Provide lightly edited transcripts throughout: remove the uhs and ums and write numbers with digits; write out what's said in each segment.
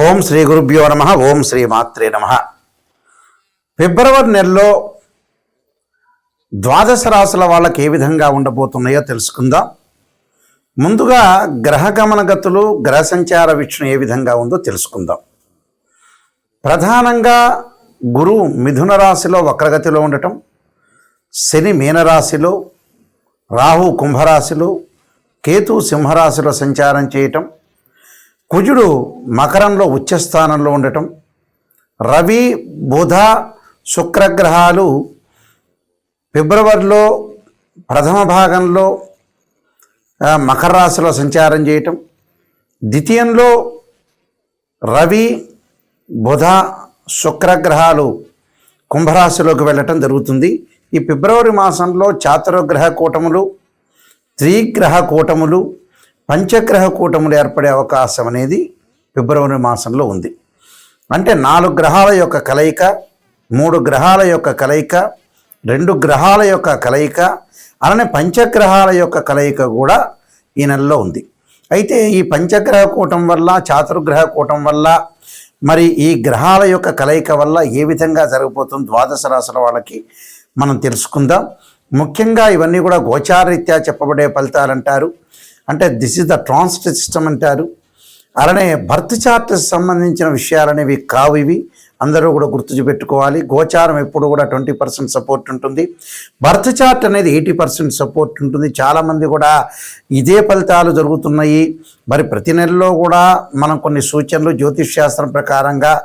ఓం శ్రీ గురుభ్యో నమ. ఓం శ్రీ మాత్రే నమ. ఫిబ్రవరి నెలలో ద్వాదశ రాశుల వాళ్ళకి ఏ విధంగా ఉండబోతున్నాయో తెలుసుకుందాం. ముందుగా గ్రహ గమనగతులు, గ్రహ సంచార వీక్షణ ఏ విధంగా ఉందో తెలుసుకుందాం. ప్రధానంగా గురువు మిథున రాశిలో వక్రగతిలో ఉండటం, శని మీనరాశిలో, రాహు కుంభరాశిలో, కేతు సింహరాశిలో సంచారం చేయటం, కుజుడు మకరంలో ఉచ్చస్థానంలో ఉండటం, రవి బుధ శుక్రగ్రహాలు ఫిబ్రవరిలో ప్రథమ భాగంలో మకర రాశిలో సంచారం చేయటం, ద్వితీయంలో రవి బుధ శుక్రగ్రహాలు కుంభరాశిలోకి వెళ్ళటం జరుగుతుంది. ఈ ఫిబ్రవరి మాసంలో చాతుర్గ్రహ కూటములు, త్రిగ్రహ కూటములు, పంచగ్రహ కూటములు ఏర్పడే అవకాశం అనేది ఫిబ్రవరి మాసంలో ఉంది. అంటే 4 గ్రహాల యొక్క కలయిక, 3 గ్రహాల యొక్క కలయిక, 2 గ్రహాల యొక్క కలయిక, అలానే పంచగ్రహాల యొక్క కలయిక కూడా ఈ నెలలో ఉంది. అయితే ఈ పంచగ్రహ కూటం వల్ల, చాతుర్గ్రహ కూటం వల్ల, మరి ఈ గ్రహాల యొక్క కలయిక వల్ల ఏ విధంగా జరగబోతుంది ద్వాదశ రాశుల వాళ్ళకి మనం తెలుసుకుందాం. ముఖ్యంగా ఇవన్నీ కూడా గోచారరీత్యా చెప్పబడే ఫలితాలు అంటారు. అంటే this is the transit system అంటారు. అలానే బర్త్ చార్ట్ సంబంధించిన విషయాలనేవి కావు. ఇవి అందరూ కూడా గుర్తుపెట్టుకోవాలి. గోచారం ఎప్పుడు కూడా 20% సపోర్ట్ ఉంటుంది, బర్త్ చార్ట్ అనేది 80% సపోర్ట్ ఉంటుంది. చాలామంది కూడా ఇదే ఫలితాలు జరుగుతున్నాయి. మరి ప్రతి నెలలో కూడా మనం కొన్ని సూచనలు జ్యోతిష్ శాస్త్రం ప్రకారంగా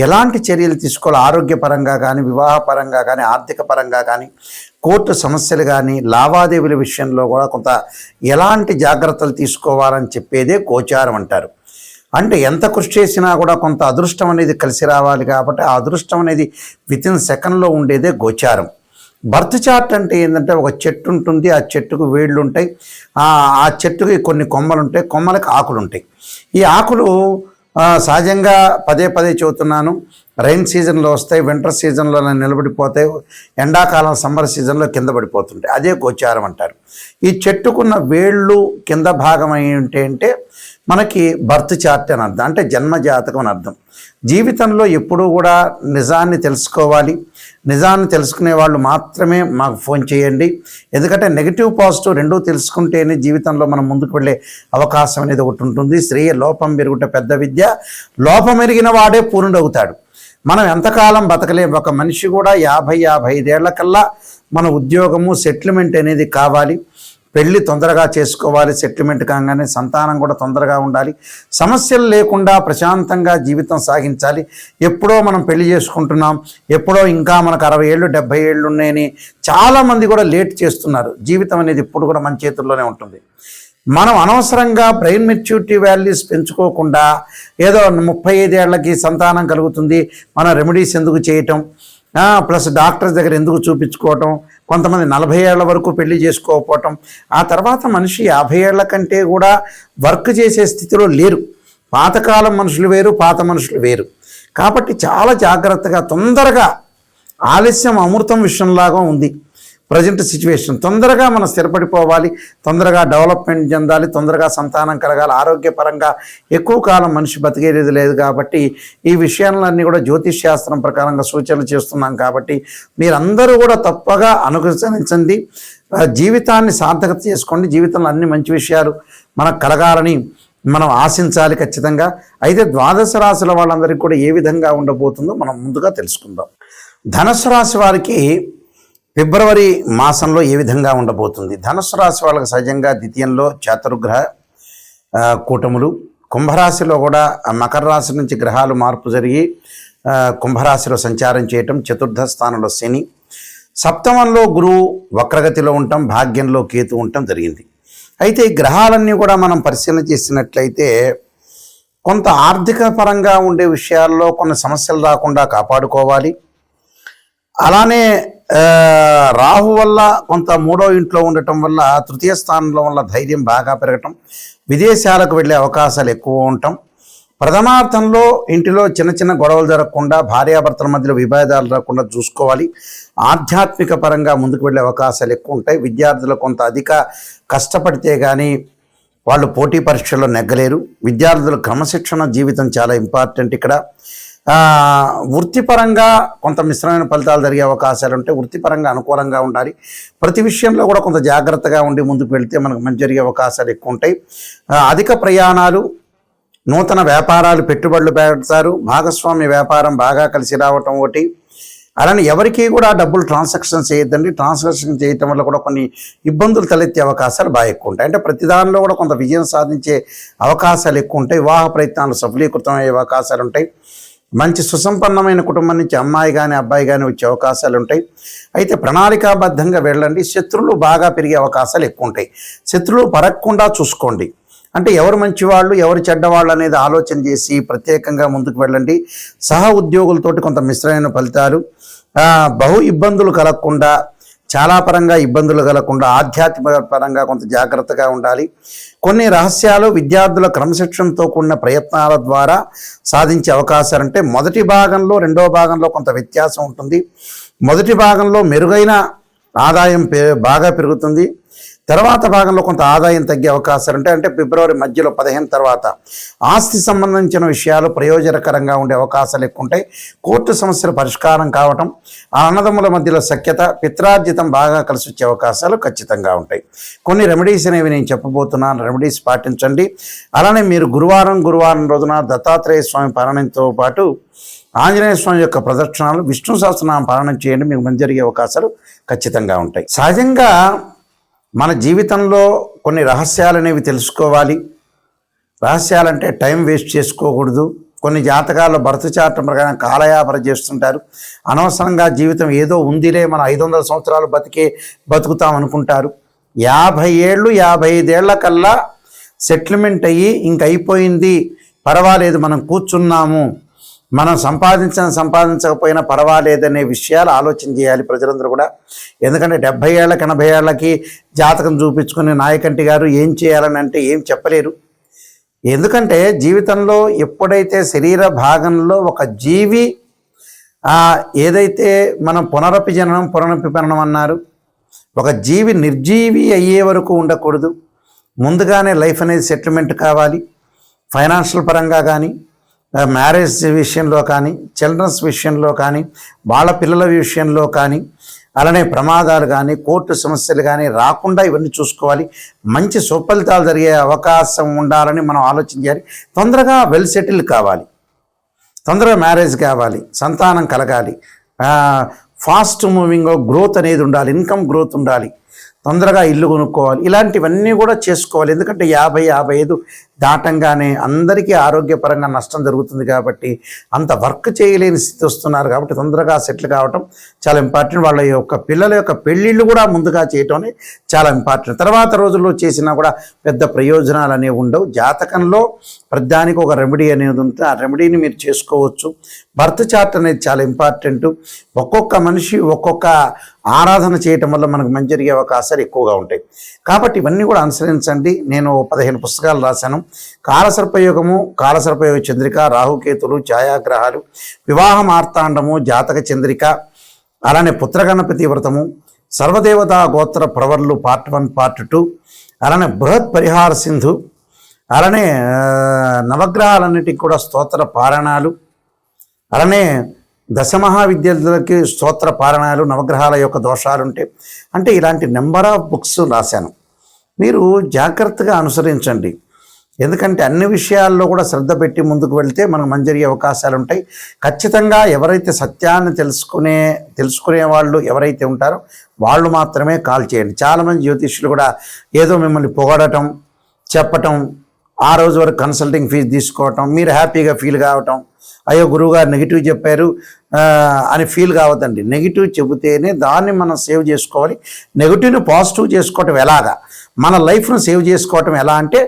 ఎలాంటి చర్యలు తీసుకోవాలి, ఆరోగ్యపరంగా కానీ, వివాహపరంగా కానీ, ఆర్థిక పరంగా కానీ, కోర్టు సమస్యలు కానీ, లావాదేవీల విషయంలో కూడా కొంత ఎలాంటి జాగ్రత్తలు తీసుకోవాలని చెప్పేదే గోచారం అంటారు. అంటే ఎంత కృషి చేసినా కూడా కొంత అదృష్టం అనేది కలిసి రావాలి. కాబట్టి ఆ అదృష్టం అనేది వితిన్ సెకండ్లో ఉండేదే గోచారం. బర్త్ చార్ట్ అంటే ఏంటంటే ఒక చెట్టు ఉంటుంది, ఆ చెట్టుకు వేళ్ళు ఉంటాయి, ఆ చెట్టుకి కొన్ని కొమ్మలు ఉంటాయి, కొమ్మలకు ఆకులు ఉంటాయి. ఈ ఆకులు సహజంగా పదే చెబుతున్నాను, రైన్ సీజన్లో వస్తాయి, వింటర్ సీజన్లో నిలబడిపోతాయి, ఎండాకాలం సమ్మర్ సీజన్లో కింద పడిపోతుంటాయి. అదే గోచారం అంటారు. ఈ చెట్టుకున్న వేళ్ళు కింద భాగం ఏంటి అంటే మనకి బర్త్ చార్ట్ అని అర్థం, అంటే జన్మ జాతకం అని అర్థం. జీవితంలో ఎప్పుడూ కూడా నిజాన్ని తెలుసుకోవాలి. నిజాన్ని తెలుసుకునే వాళ్ళు మాత్రమే మాకు ఫోన్ చేయండి. ఎందుకంటే నెగిటివ్ పాజిటివ్ రెండూ తెలుసుకుంటేనే జీవితంలో మనం ముందుకు వెళ్ళే అవకాశం అనేది ఒకటి ఉంటుంది. శ్రేయ లోపం పెరుగుట పెద్ద విద్య, లోపం ఎరిగిన వాడే పూర్ణుడవుతాడు. మనం ఎంతకాలం బతకలేం. ఒక మనిషి కూడా 50-55 ఏళ్ల కల్లా మన ఉద్యోగము సెటిల్మెంట్ అనేది కావాలి. పెళ్ళి తొందరగా చేసుకోవాలి, సెటిల్మెంట్ కాగానే సంతానం కూడా తొందరగా ఉండాలి, సమస్యలు లేకుండా ప్రశాంతంగా జీవితం సాగించాలి. ఎప్పుడో మనం పెళ్లి చేసుకుంటున్నాం, ఎప్పుడో ఇంకా మనకు 60 ఏళ్ళు 70 ఏళ్ళు ఉన్నాయని చాలామంది కూడా లేట్ చేస్తున్నారు. జీవితం అనేది ఇప్పుడు కూడా మన చేతుల్లోనే ఉంటుంది. మనం అనవసరంగా బ్రెయిన్ మెచ్యూరిటీ వాల్యూస్ పెంచుకోకుండా ఏదో 35 ఏళ్లకి సంతానం కలుగుతుంది, మనం రెమెడీస్ ఎందుకు చేయటం, ప్లస్ డాక్టర్స్ దగ్గర ఎందుకు చూపించుకోవటం, కొంతమంది 40 ఏళ్ల వరకు పెళ్లి చేసుకోకపోవటం, ఆ తర్వాత మనిషి 50 ఏళ్ల కంటే కూడా వర్క్ చేసే స్థితిలో లేరు. పాతకాలం మనుషులు వేరు, పాత మనుషులు వేరు. కాబట్టి చాలా జాగ్రత్తగా, తొందరగా, ఆలస్యం అమృతం విషయంలాగా ఉంది ప్రజెంట్ సిచ్యువేషన్. తొందరగా మనం స్థిరపడిపోవాలి, తొందరగా డెవలప్మెంట్ చెందాలి, తొందరగా సంతానం కలగాలి. ఆరోగ్యపరంగా ఎక్కువ కాలం మనిషి బతికేది లేదు. కాబట్టి ఈ విషయాలన్నీ కూడా జ్యోతిష్ శాస్త్రం ప్రకారంగా సూచనలు చేస్తున్నాం. కాబట్టి మీరందరూ కూడా తప్పగా అనుసరించండి, జీవితాన్ని సార్థకత చేసుకోండి. జీవితంలో అన్ని మంచి విషయాలు మనకు కలగాలని మనం ఆశించాలి ఖచ్చితంగా. అయితే ద్వాదశ రాశుల వాళ్ళందరికీ కూడా ఏ విధంగా ఉండబోతుందో మనం ముందుగా తెలుసుకుందాం. ధనుసు రాశి వారికి ఫిబ్రవరి మాసంలో ఏ విధంగా ఉండబోతుంది? ధనుసు రాశి వాళ్ళకి సహజంగా ద్వితీయంలో చాతుర్గ్రహ కూటములు, కుంభరాశిలో కూడా మకర రాశి నుంచి గ్రహాలు మార్పు జరిగి కుంభరాశిలో సంచారం చేయటం, చతుర్థ స్థానంలో శని, సప్తమంలో గురువు వక్రగతిలో ఉండటం, భాగ్యంలో కేతు ఉండటం జరిగింది. అయితే ఈ గ్రహాలన్నీ కూడా మనం పరిశీలన చేసినట్లయితే కొంత ఆర్థిక పరంగా ఉండే విషయాల్లో కొన్ని సమస్యలు రాకుండా కాపాడుకోవాలి. అలానే రాహు వల్ల కొంత 3వ ఇంట్లో ఉండటం వల్ల, తృతీయ స్థానంలో వల్ల ధైర్యం బాగా పెరగటం, విదేశాలకు వెళ్ళే అవకాశాలు ఎక్కువ ఉండటం, ప్రథమార్థంలో ఇంటిలో చిన్న గొడవలు జరగకుండా, భార్యాభర్తల మధ్యలో విభేదాలు రాకుండా చూసుకోవాలి. ఆధ్యాత్మిక పరంగా ముందుకు వెళ్ళే అవకాశాలు ఎక్కువ ఉంటాయి. విద్యార్థులు కొంత అధిక కష్టపడితే కానీ వాళ్ళు పోటీ పరీక్షల్లో నెగ్గలేరు. విద్యార్థుల క్రమశిక్షణ జీవితం చాలా ఇంపార్టెంట్ ఇక్కడ. వృత్తిపరంగా కొంత మిశ్రమైన ఫలితాలు జరిగే అవకాశాలు ఉంటాయి. వృత్తిపరంగా అనుకూలంగా ఉండాలి. ప్రతి విషయంలో కూడా కొంత జాగ్రత్తగా ఉండి ముందుకు వెళితే మనకు మంచి జరిగే అవకాశాలు ఎక్కువ ఉంటాయి. అధిక ప్రయాణాలు, నూతన వ్యాపారాలు, పెట్టుబడులు పెడతారు. భాగస్వామ్య వ్యాపారం బాగా కలిసి రావటం ఒకటి. అలానే ఎవరికి కూడా డబ్బులు ట్రాన్సాక్షన్ చేయొద్దండి. ట్రాన్సాక్షన్ చేయటం వల్ల కూడా కొన్ని ఇబ్బందులు తలెత్తే అవకాశాలు బాగా ఎక్కువ ఉంటాయి. అంటే ప్రతి దానిలో కూడా కొంత విజయం సాధించే అవకాశాలు ఎక్కువ ఉంటాయి. వివాహ ప్రయత్నాలు సఫలీకృతం అయ్యే అవకాశాలు ఉంటాయి. మంచి సుసంపన్నమైన కుటుంబం నుంచి అమ్మాయి కానీ అబ్బాయి కానీ వచ్చే అవకాశాలు ఉంటాయి. అయితే ప్రణాళికాబద్ధంగా వెళ్ళండి. శత్రువులు బాగా పెరిగే అవకాశాలు ఎక్కువ ఉంటాయి. శత్రువులు పరగకుండా చూసుకోండి. అంటే ఎవరు మంచివాళ్ళు ఎవరు చెడ్డవాళ్ళు అనేది ఆలోచన చేసి ప్రత్యేకంగా ముందుకు వెళ్ళండి. సహ ఉద్యోగులతోటి కొంత మిశ్రమైన ఫలితాలు. బహు ఇబ్బందులు కలగకుండా, చాలా పరంగా ఇబ్బందులు కలగకుండా ఆధ్యాత్మిక పరంగా కొంత జాగ్రత్తగా ఉండాలి. కొన్ని రహస్యాలు విద్యార్థుల క్రమశిక్షణతో కూడిన ప్రయత్నాల ద్వారా సాధించే అవకాశాలు అంటే మొదటి భాగంలో రెండవ భాగంలో కొంత వ్యత్యాసం ఉంటుంది. మొదటి భాగంలో మెరుగైన ఆదాయం బాగా పెరుగుతుంది. తర్వాత భాగంలో కొంత ఆదాయం తగ్గే అవకాశాలు ఉంటాయి. అంటే ఫిబ్రవరి మధ్యలో 15 తర్వాత ఆస్తి సంబంధించిన విషయాలు ప్రయోజనకరంగా ఉండే అవకాశాలు ఎక్కువ ఉంటాయి. కోర్టు సమస్యల పరిష్కారం కావటం, ఆ అన్నదమ్ముల మధ్యలో సఖ్యత, పిత్రార్జితం బాగా కలిసి వచ్చే అవకాశాలు ఖచ్చితంగా ఉంటాయి. కొన్ని రెమెడీస్ అనేవి నేను చెప్పబోతున్నాను. రెమెడీస్ పాటించండి. అలానే మీరు గురువారం రోజున దత్తాత్రేయ స్వామి పారాయణంతో పాటు ఆంజనేయ స్వామి యొక్క ప్రదక్షిణాలు, విష్ణు సహస్రనామం పారాయణం చేయండి. మీకు మంచి జరిగే అవకాశాలు ఖచ్చితంగా ఉంటాయి. సహజంగా మన జీవితంలో కొన్ని రహస్యాలు అనేవి తెలుసుకోవాలి. రహస్యాలంటే టైం వేస్ట్ చేసుకోకూడదు. కొన్ని జాతకాల్లో భర్త చాటం ప్రకారం కాలయాపన చేస్తుంటారు. అనవసరంగా జీవితం ఏదో ఉందిలే, మనం 500 సంవత్సరాలు బతుకుతాం అనుకుంటారు. 50 ఏళ్ళు 55 ఏళ్ల కల్లా సెటిల్మెంట్ అయ్యి ఇంక అయిపోయింది, పర్వాలేదు, మనం కూర్చున్నాము, మనం సంపాదించకపోయినా పర్వాలేదనే విషయాలు ఆలోచన చేయాలి ప్రజలందరూ కూడా. ఎందుకంటే 70 ఏళ్ళకి 80 ఏళ్ళకి జాతకం చూపించుకునే నాయకంటి గారు ఏం చేయాలని అంటే ఏం చెప్పలేరు. ఎందుకంటే జీవితంలో ఎప్పుడైతే శరీర భాగంలో ఒక జీవి ఏదైతే మనం పునరపి జననం పునరపి మరణం అన్నారు, ఒక జీవి నిర్జీవి అయ్యే వరకు ఉండకూడదు. ముందుగానే లైఫ్ అనేది సెటిల్మెంట్ కావాలి. ఫైనాన్షియల్ పరంగా కానీ, మ్యారేజ్ విషయంలో కానీ, చిల్డ్రన్స్ విషయంలో కానీ, వాళ్ళ పిల్లల విషయంలో కానీ, అలానే ప్రమాదాలు కానీ, కోర్టు సమస్యలు కానీ రాకుండా ఇవన్నీ చూసుకోవాలి. మంచి సుఫలితాలు జరిగే అవకాశం ఉండాలని మనం ఆలోచన చేయాలి. తొందరగా వెల్ సెటిల్ కావాలి, తొందరగా మ్యారేజ్ కావాలి, సంతానం కలగాలి, ఫాస్ట్ మూవింగ్ గ్రోత్ అనేది ఉండాలి, ఇన్కమ్ గ్రోత్ ఉండాలి, తొందరగా ఇల్లు కొనుక్కోవాలి. ఇలాంటివన్నీ కూడా చేసుకోవాలి. ఎందుకంటే 50-55 దాటంగానే అందరికీ ఆరోగ్యపరంగా నష్టం జరుగుతుంది కాబట్టి అంత వర్క్ చేయలేని స్థితి వస్తున్నారు. కాబట్టి తొందరగా సెటిల్ కావటం చాలా ఇంపార్టెంట్. వాళ్ళ యొక్క పిల్లల యొక్క పెళ్ళిళ్ళు కూడా ముందుగా చేయటం చాలా ఇంపార్టెంట్. తర్వాత రోజుల్లో చేసినా కూడా పెద్ద ప్రయోజనాలు అనేవి ఉండవు. జాతకంలో ప్రతిదానికి ఒక రెమెడీ అనేది ఉంటుంది. ఆ రెమెడీని మీరు చేసుకోవచ్చు. బర్త్ చార్ట్ అనేది చాలా ఇంపార్టెంట్. ఒక్కొక్క మనిషి ఒక్కొక్క ఆరాధన చేయటం వల్ల మనకు మంచి జరిగే అవకాశాలు ఎక్కువగా ఉంటాయి. కాబట్టి ఇవన్నీ కూడా అనుసరించండి. నేను 15 పుస్తకాలు రాశాను. కాలసర్పయోగము, కాలసర్పయోగ చంద్రిక, రాహుకేతులు, ఛాయాగ్రహాలు, వివాహ మార్తాండము, జాతక చంద్రిక, అలానే పుత్రగణపతి వ్రతము, సర్వదేవతా గోత్ర ప్రవర్లు పార్ట్ 1 పార్ట్ 2, అలానే బృహత్ పరిహార సింధు, అలానే నవగ్రహాలన్నిటికీ కూడా స్తోత్ర పారాయణాలు, అలానే దశమహావిద్యార్థులకి స్తోత్ర పారాయణాలు, నవగ్రహాల యొక్క దోషాలు ఉంటే అంటే ఇలాంటి నెంబర్ ఆఫ్ బుక్స్ రాశాను. మీరు జాగ్రత్తగా అనుసరించండి. ఎందుకంటే అన్ని విషయాల్లో కూడా శ్రద్ధ పెట్టి ముందుకు వెళ్తే మనకు మంచి జరిగే అవకాశాలు ఉంటాయి. ఖచ్చితంగా ఎవరైతే సత్యాన్ని తెలుసుకునే వాళ్ళు ఎవరైతే ఉంటారో వాళ్ళు మాత్రమే కాల్ చేయండి. చాలామంది జ్యోతిష్యులు కూడా ఏదో మిమ్మల్ని పొగడటం, చెప్పటం, ఆ రోజు వరకు కన్సల్టింగ్ ఫీజు తీసుకోవటం, మీరు హ్యాపీగా ఫీల్ కావటం, అయ్యో గురువుగారు నెగిటివ్ చెప్పారు అని ఫీల్ కావద్దండి. నెగిటివ్ చెబితేనే దాన్ని మనం సేవ్ చేసుకోవాలి. నెగిటివ్ని పాజిటివ్ చేసుకోవటం ఎలాగా, మన లైఫ్ను సేవ్ చేసుకోవటం ఎలా అంటే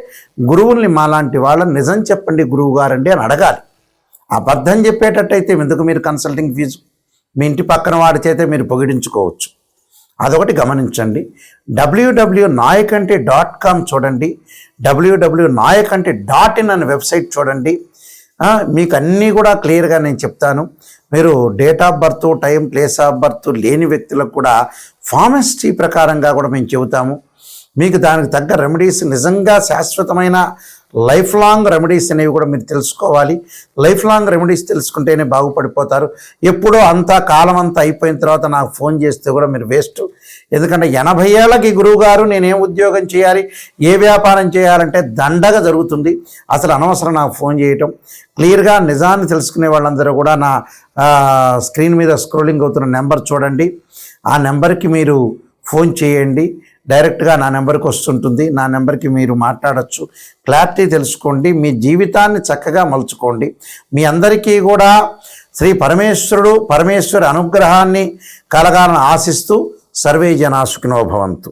గురువుల్ని మాలాంటి వాళ్ళని నిజం చెప్పండి గురువు గారండి అని అడగాలి. అబద్ధం చెప్పేటట్టయితే ఎందుకు మీరు కన్సల్టింగ్ ఫీజు? మీ ఇంటి పక్కన వాడి చేతే మీరు పొగిడించుకోవచ్చు. అదొకటి గమనించండి. www.nayakanti.com చూడండి, www.nayakanti.in అనే వెబ్సైట్ చూడండి. మీకు అన్నీ కూడా క్లియర్గా నేను చెప్తాను. మీరు date of birth, time, place of birth లేని వ్యక్తులకు కూడా ఫార్మసిటీ ప్రకారంగా కూడా మేము చెబుతాము. మీకు దానికి తగ్గ రెమెడీస్ నిజంగా శాశ్వతమైన లైఫ్ లాంగ్ రెమెడీస్ అనేవి కూడా మీరు తెలుసుకోవాలి. లైఫ్ లాంగ్ రెమెడీస్ తెలుసుకుంటేనే బాగుపడిపోతారు. ఎప్పుడో అంతా కాలం అంతా అయిపోయిన తర్వాత నాకు ఫోన్ చేస్తే కూడా మీరు వేస్ట్. ఎందుకంటే 80 ఏళ్ళకి గురువుగారు నేనేం ఉద్యోగం చేయాలి, ఏ వ్యాపారం చేయాలంటే దండగా జరుగుతుంది, అసలు అనవసరం నాకు ఫోన్ చేయటం. క్లియర్గా నిజాన్ని తెలుసుకునే వాళ్ళందరూ కూడా నా స్క్రీన్ మీద స్క్రోలింగ్ అవుతున్న నెంబర్ చూడండి, ఆ నెంబర్కి మీరు ఫోన్ చేయండి. డైరెక్ట్గా నా నెంబర్కి వస్తుంటుంది, నా నెంబర్కి మీరు మాట్లాడచ్చు. క్లారిటీ తెలుసుకోండి, మీ జీవితాన్ని చక్కగా మలుచుకోండి. మీ అందరికీ కూడా శ్రీ పరమేశ్వరుడు పరమేశ్వరి అనుగ్రహాన్ని కలగాలని ఆశిస్తూ సర్వే జనా సుఖినో భవంతు.